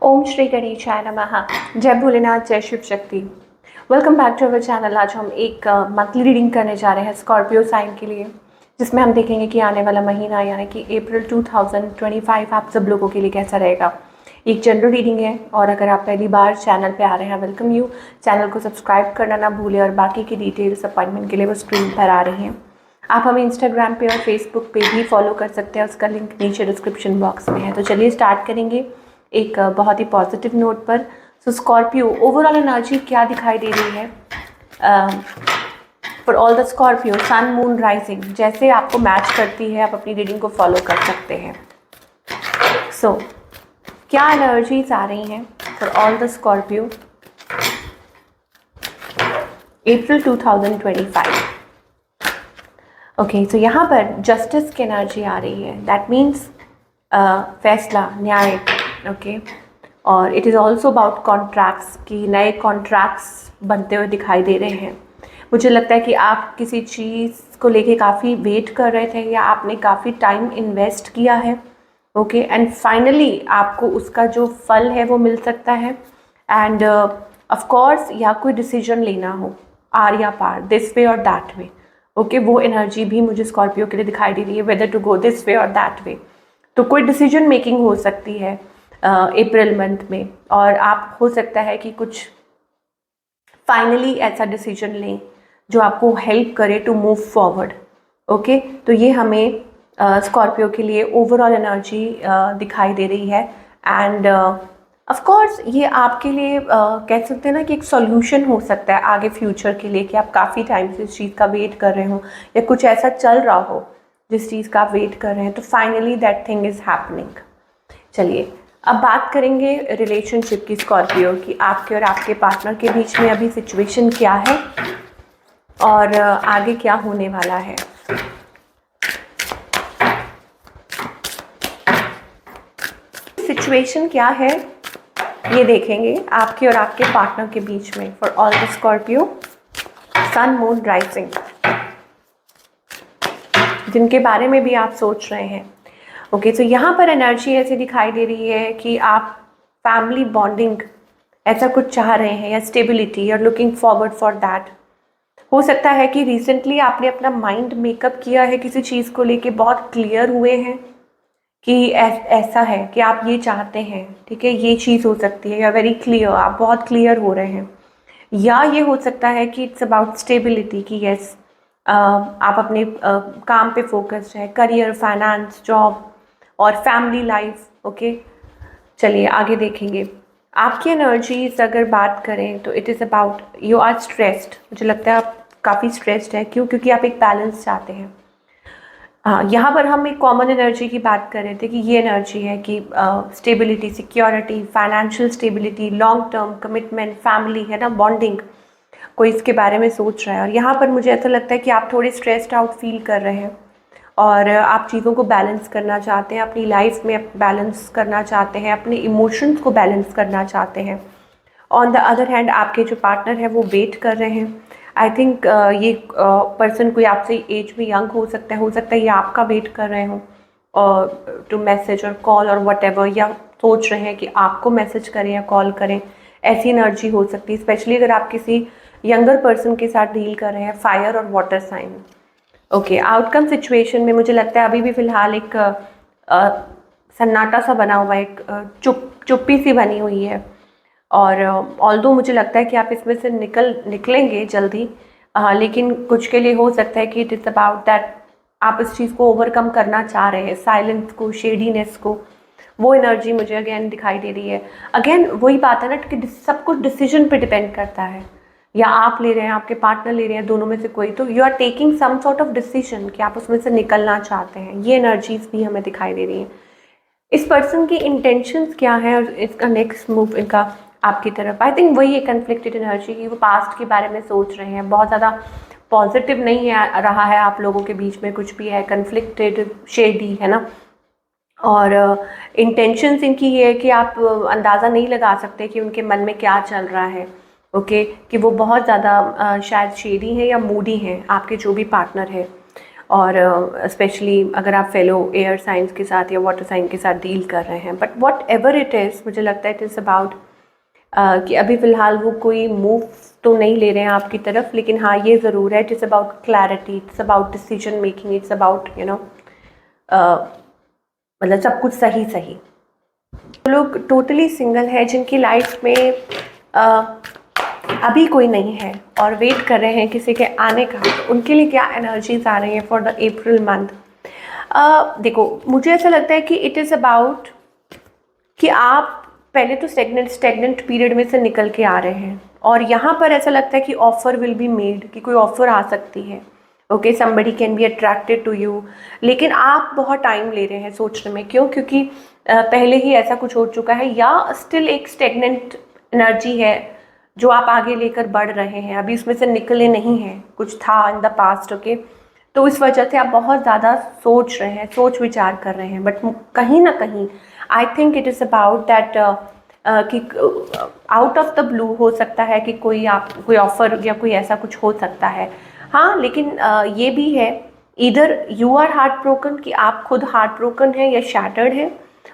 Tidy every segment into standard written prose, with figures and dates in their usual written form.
ओम श्री गणेशाय नमः। जय भोलेनाथ, जय Shiv Shakti. Welcome back to our channel. आज हम एक मंथली रीडिंग करने जा रहे हैं स्कॉर्पियो साइन के लिए, जिसमें हम देखेंगे कि आने वाला महीना यानी कि अप्रैल 2025 आप सब लोगों के लिए कैसा रहेगा। एक जनरल रीडिंग है और अगर आप पहली बार चैनल पे आ रहे हैं, वेलकम यू। चैनल को सब्सक्राइब करना ना भूलें और बाकी की डिटेल्स अपॉइंटमेंट के लिए वो स्क्रीन पर आ रही हैं। आप हमें इंस्टाग्राम पे और फेसबुक पे भी फॉलो कर सकते हैं, उसका लिंक नीचे डिस्क्रिप्शन बॉक्स में है। तो चलिए स्टार्ट करेंगे एक बहुत ही पॉजिटिव नोट पर। सो स्कॉर्पियो ओवरऑल एनर्जी क्या दिखाई दे रही है for all the Scorpio sun moon rising, जैसे आपको मैच करती है आप अपनी रीडिंग को फॉलो कर सकते हैं। सो क्या एनर्जीज आ रही हैं for all the Scorpio April 2025। Okay, so यहाँ पर जस्टिस की एनर्जी आ रही है। दैट मीन्स फैसला, न्याय। ओके, और it is also about contracts की नए कॉन्ट्रैक्ट्स बनते हुए दिखाई दे रहे हैं। मुझे लगता है कि आप किसी चीज़ को लेके काफ़ी वेट कर रहे थे या आपने काफ़ी टाइम इन्वेस्ट किया है। ओके, एंड फाइनली आपको उसका जो फल है वो मिल सकता है। एंड ऑफ कोर्स या कोई डिसीजन लेना हो आर या पार, दिस वे और दैट वे। ओके, वो एनर्जी भी मुझे स्कॉर्पियो के लिए दिखाई दे रही है, whether to go this way और दैट वे। तो कोई डिसीजन मेकिंग हो सकती है अप्रैल मंथ में, और आप हो सकता है कि कुछ फाइनली ऐसा डिसीजन लें जो आपको हेल्प करे टू मूव फॉरवर्ड। ओके, तो ये हमें स्कॉर्पियो के लिए ओवरऑल एनर्जी दिखाई दे रही है। एंड ऑफ कोर्स ये आपके लिए कह सकते हैं ना कि एक सॉल्यूशन हो सकता है आगे फ्यूचर के लिए, कि आप काफ़ी टाइम से इस चीज़ का वेट कर रहे हो या कुछ ऐसा चल रहा हो जिस चीज़ का आप वेट कर रहे हैं, तो finally that thing is happening. चलिए अब बात करेंगे रिलेशनशिप की स्कॉर्पियो की। आपके और आपके पार्टनर के बीच में अभी सिचुएशन क्या है और आगे क्या होने वाला है। सिचुएशन क्या है ये देखेंगे आपके और आपके पार्टनर के बीच में for all the Scorpio sun moon rising, जिनके बारे में भी आप सोच रहे हैं। ओके, तो यहाँ पर एनर्जी ऐसी दिखाई दे रही है कि आप फैमिली बॉन्डिंग ऐसा कुछ चाह रहे हैं या stability, you are looking forward for that. हो सकता है कि रिसेंटली आपने अपना माइंड मेकअप किया है किसी चीज़ को लेके, बहुत क्लियर हुए हैं कि ऐसा है कि आप ये चाहते हैं। ठीक है, ये चीज़ हो सकती है, या वेरी क्लियर, आप बहुत क्लियर हो रहे हैं। या ये हो सकता है कि इट्स अबाउट स्टेबिलिटी, कि यस आप अपने काम पे फोकस्ड है, करियर, फाइनेंस, जॉब और फैमिली लाइफ। ओके, चलिए आगे देखेंगे। आपकी एनर्जीज अगर बात करें तो it is about you are stressed. मुझे लगता है आप काफ़ी स्ट्रेस्ड है। क्यों? क्योंकि आप एक बैलेंस चाहते हैं। हाँ, यहाँ पर हम एक कॉमन एनर्जी की बात कर रहे थे कि ये एनर्जी है कि stability, security, financial stability, long term commitment, family है ना, बॉन्डिंग, कोई इसके बारे में सोच रहा है। और यहाँ पर मुझे ऐसा लगता है कि आप थोड़े स्ट्रेस्ड आउट फील कर रहे हैं और आप चीज़ों को बैलेंस करना चाहते हैं, अपनी लाइफ में बैलेंस करना चाहते हैं, अपने इमोशंस को बैलेंस करना चाहते हैं। ऑन द अदर हैंड आपके जो पार्टनर है वो वेट कर रहे हैं। आई थिंक ये पर्सन कोई आपसे एज में यंग हो सकता है ये आपका वेट कर रहे हो और टू मैसेज और कॉल और वट एवर, या सोच रहे हैं कि आपको मैसेज करें या कॉल करें। ऐसी एनर्जी हो सकती है, स्पेशली अगर आप किसी यंगर पर्सन के साथ डील कर रहे हैं, फायर और water sign. Okay, outcome situation में मुझे लगता है अभी भी फ़िलहाल एक सन्नाटा सा बना हुआ है, एक चुप्पी सी बनी हुई है। और ऑल्दो मुझे लगता है कि आप इसमें से निकलेंगे जल्दी, लेकिन कुछ के लिए हो सकता है कि इट इज़ अबाउट दैट आप इस चीज़ को ओवरकम करना चाह रहे हैं, साइलेंस को, शेडीनेस को। वो एनर्जी मुझे अगेन दिखाई दे रही है। अगेन वही बात है ना कि सब कुछ डिसीजन पे डिपेंड करता है, या आप ले रहे हैं, आपके पार्टनर ले रहे हैं, दोनों में से कोई। तो you are taking some sort of decision कि आप उसमें से निकलना चाहते हैं। ये एनर्जीज भी हमें दिखाई दे रही हैं। इस पर्सन की इंटेंशंस क्या है और इसका नेक्स्ट मूव इनका आपकी तरफ, आई थिंक वही है कन्फ्लिक्टेड एनर्जी की। वो पास्ट के बारे में सोच रहे हैं, बहुत ज़्यादा पॉजिटिव नहीं है रहा है आप लोगों के बीच में, कुछ भी है कन्फ्लिक्टेड, शेडी है ना। और इंटेंशंस इनकी ये है कि आप अंदाज़ा नहीं लगा सकते कि उनके मन में क्या चल रहा है। ओके, कि वो बहुत ज़्यादा शायद शेडी हैं या मूडी हैं, आपके जो भी पार्टनर है। और स्पेशली अगर आप फेलो एयर साइंस के साथ या वाटर साइन के साथ डील कर रहे हैं. But what ever it is, मुझे लगता है इट इज़ अबाउट कि अभी फ़िलहाल वो कोई मूव तो नहीं ले रहे हैं आपकी तरफ, लेकिन हाँ ये ज़रूर है, it is about clarity, it's about decision making, it's about you know मतलब सब कुछ सही सही. तो लोग टोटली सिंगल है जिनकी लाइफ में अभी कोई नहीं है और वेट कर रहे हैं किसी के आने का, तो उनके लिए क्या एनर्जीज आ रही हैं फॉर द अप्रैल मंथ. देखो मुझे ऐसा लगता है कि इट इज़ अबाउट कि आप पहले तो स्टेगनेंट पीरियड में से निकल के आ रहे हैं, और यहाँ पर ऐसा लगता है कि ऑफ़र विल बी मेड, कि कोई ऑफ़र आ सकती है. Okay, somebody can be attracted to you, लेकिन आप बहुत टाइम ले रहे हैं सोचने में. क्यों? क्योंकि पहले ही ऐसा कुछ हो चुका है, या स्टिल एक स्टेगनेंट एनर्जी है जो आप आगे लेकर बढ़ रहे हैं, अभी उसमें से निकले नहीं हैं, कुछ था इन द पास्ट. ओके, तो इस वजह से आप बहुत ज़्यादा सोच रहे हैं, सोच विचार कर रहे हैं. बट कहीं ना कहीं I think it is about that कि आउट ऑफ द ब्लू हो सकता है कि कोई ऑफ़र या कोई ऐसा कुछ हो सकता है. हाँ, लेकिन ये भी है, इधर यू आर हार्ट ब्रोकन, कि आप खुद हार्ट ब्रोकन हैं या शैटर्ड हैं,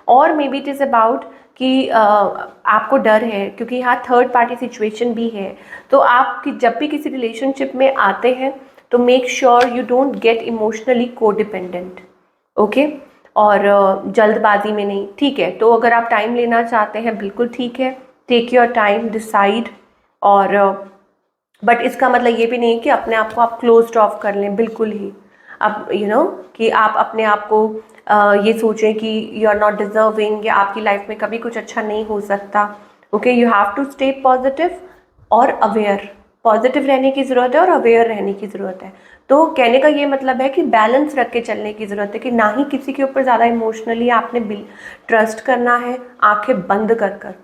और may be it is about कि आपको डर है, क्योंकि यहाँ थर्ड पार्टी सिचुएशन भी है. तो आप जब भी किसी रिलेशनशिप में आते हैं तो make sure you don't get emotionally codependent. Okay, और जल्दबाजी में नहीं. ठीक है, तो अगर आप टाइम लेना चाहते हैं बिल्कुल ठीक है, टेक योर टाइम, डिसाइड. और बट इसका मतलब ये भी नहीं कि अपने आप को आप क्लोज्ड ऑफ कर लें बिल्कुल ही. अब कि आप अपने आप को ये सोचें कि यू आर नॉट डिजर्विंग, या आपकी लाइफ में कभी कुछ अच्छा नहीं हो सकता. Okay, you have to stay positive और अवेयर. पॉजिटिव रहने की ज़रूरत है और अवेयर रहने की ज़रूरत है. तो कहने का ये मतलब है कि बैलेंस रख के चलने की ज़रूरत है, कि ना ही किसी के ऊपर ज़्यादा इमोशनली आपने ट्रस्ट करना है आंखें बंद कर कर,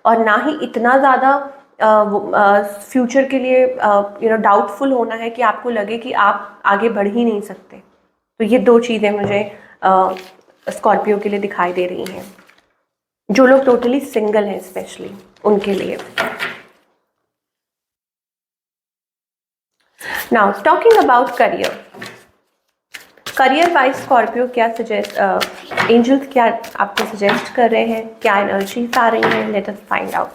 और ना ही इतना ज़्यादा फ्यूचर के लिए डाउटफुल होना है कि आपको लगे कि आप आगे बढ़ ही नहीं सकते. तो ये दो चीज़ें मुझे स्कॉर्पियो के लिए दिखाई दे रही हैं, जो लोग टोटली सिंगल हैं स्पेशली उनके लिए. Now talking about career wise Scorpio क्या एंजल्स क्या आपको सजेस्ट कर रहे हैं, क्या एनर्जीज आ रही हैं, let us find out.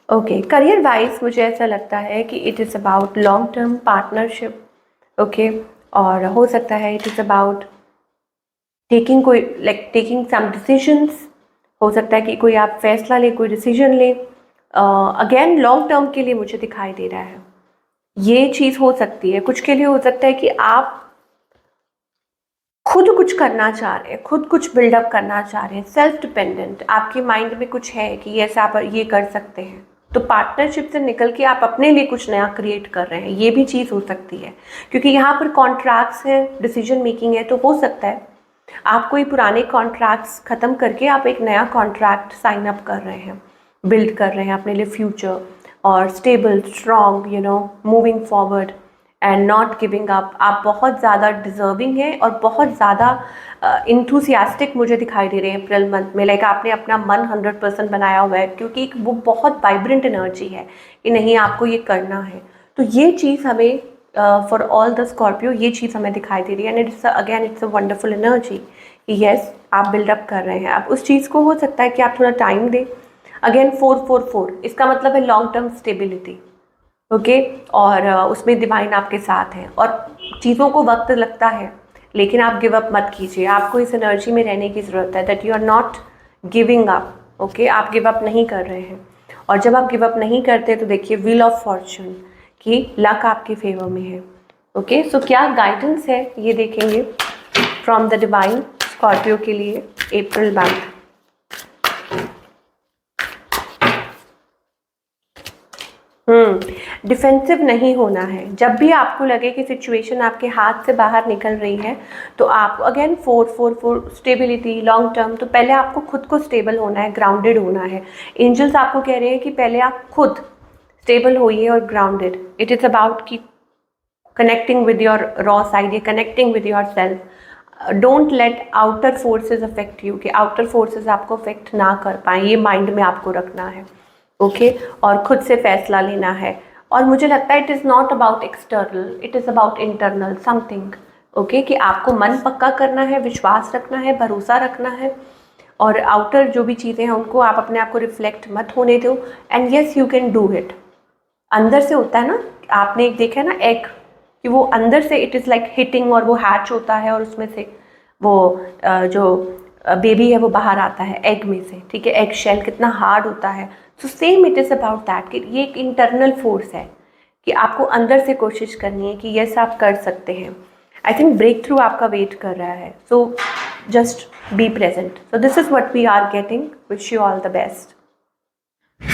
Okay, career wise मुझे ऐसा लगता है कि it is about long term partnership. Okay, और हो सकता है it is about taking some decisions. हो सकता है कि कोई आप फैसला लें, कोई डिसीजन लें. अगेन लॉन्ग टर्म के लिए मुझे दिखाई दे रहा है, ये चीज़ हो सकती है. कुछ के लिए हो सकता है कि आप खुद कुछ करना चाह रहे हैं, खुद कुछ बिल्डअप करना चाह रहे हैं, सेल्फ डिपेंडेंट. आपके माइंड में कुछ है कि यस आप ये कर सकते हैं, तो पार्टनरशिप से निकल के आप अपने लिए कुछ नया क्रिएट कर रहे हैं, ये भी चीज़ हो सकती है. क्योंकि यहाँ पर कॉन्ट्रैक्ट्स हैं, डिसीजन मेकिंग है, तो हो सकता है आप कोई पुराने कॉन्ट्रैक्ट्स ख़त्म करके आप एक नया कॉन्ट्रैक्ट साइन अप कर रहे हैं, बिल्ड कर रहे हैं अपने लिए फ्यूचर, और stable, strong, moving forward and not giving up. आप बहुत ज़्यादा डिजर्विंग हैं और बहुत ज़्यादा इंथुसियास्टिक मुझे दिखाई दे रहे हैं अप्रैल मंथ में. लाइक आपने अपना मन 100% बनाया हुआ है, क्योंकि वो बहुत वाइब्रेंट एनर्जी है कि नहीं आपको ये करना है. तो ये चीज़ हमें फॉर ऑल द स्कॉर्पियो ये चीज़ हमें दिखाई दे रही है. And it's a wonderful energy कि येस आप बिल्डअप कर रहे हैं. अब उस चीज़ को हो सकता है कि आप थोड़ा टाइम दें. अगेन 444 इसका मतलब है लॉन्ग टर्म स्टेबिलिटी. ओके, और उसमें डिवाइन आपके साथ हैं, और चीज़ों को वक्त लगता है, लेकिन आप गिव अप मत कीजिए. आपको इस एनर्जी में रहने की ज़रूरत है, that you are not giving up. Okay, आप गिव अप नहीं कर रहे हैं, और जब आप गिव अप नहीं करते तो देखिए व्हील ऑफ फॉर्चून कि लक आपके फेवर में है. ओके, सो क्या गाइडेंस है ये देखेंगे फ्रॉम द डिवाइन स्कॉर्पियो के लिए अप्रैल मंथ. डिफेंसिव नहीं होना है. जब भी आपको लगे कि सिचुएशन आपके हाथ से बाहर निकल रही है, तो आप अगेन 444 स्टेबिलिटी, लॉन्ग टर्म. तो पहले आपको खुद को स्टेबल होना है, ग्राउंडेड होना है. एंजल्स आपको कह रहे हैं कि पहले आप खुद स्टेबल होइए और ग्राउंडेड. इट इज़ अबाउट की connecting with your raw side, connecting with your self. Don't let outer forces affect you, कि आउटर फोर्सेज आपको अफेक्ट ना कर पाएँ, ये माइंड में आपको रखना है. ओके, और खुद से फैसला लेना है, और मुझे लगता है it is not about external, it is about internal something. Okay, कि आपको मन पक्का करना है, विश्वास रखना है, भरोसा रखना है, और आउटर जो भी चीज़ें हैं उनको आप अपने आप को रिफ्लेक्ट मत होने दो। And yes, you can do it. अंदर से होता है ना, आपने एक देखा है ना एग, कि वो अंदर से इट इज़ लाइक हिटिंग, और वो हैच होता है और उसमें से वो जो बेबी है वो बाहर आता है एग में से, ठीक है। एग शेल कितना हार्ड होता है। So same it is about that, कि ये एक इंटरनल फोर्स है कि आपको अंदर से कोशिश करनी है कि यस आप कर सकते हैं। आई थिंक ब्रेक थ्रू आपका वेट कर रहा है, so just be present. So this is what we are getting. Wish you all the best.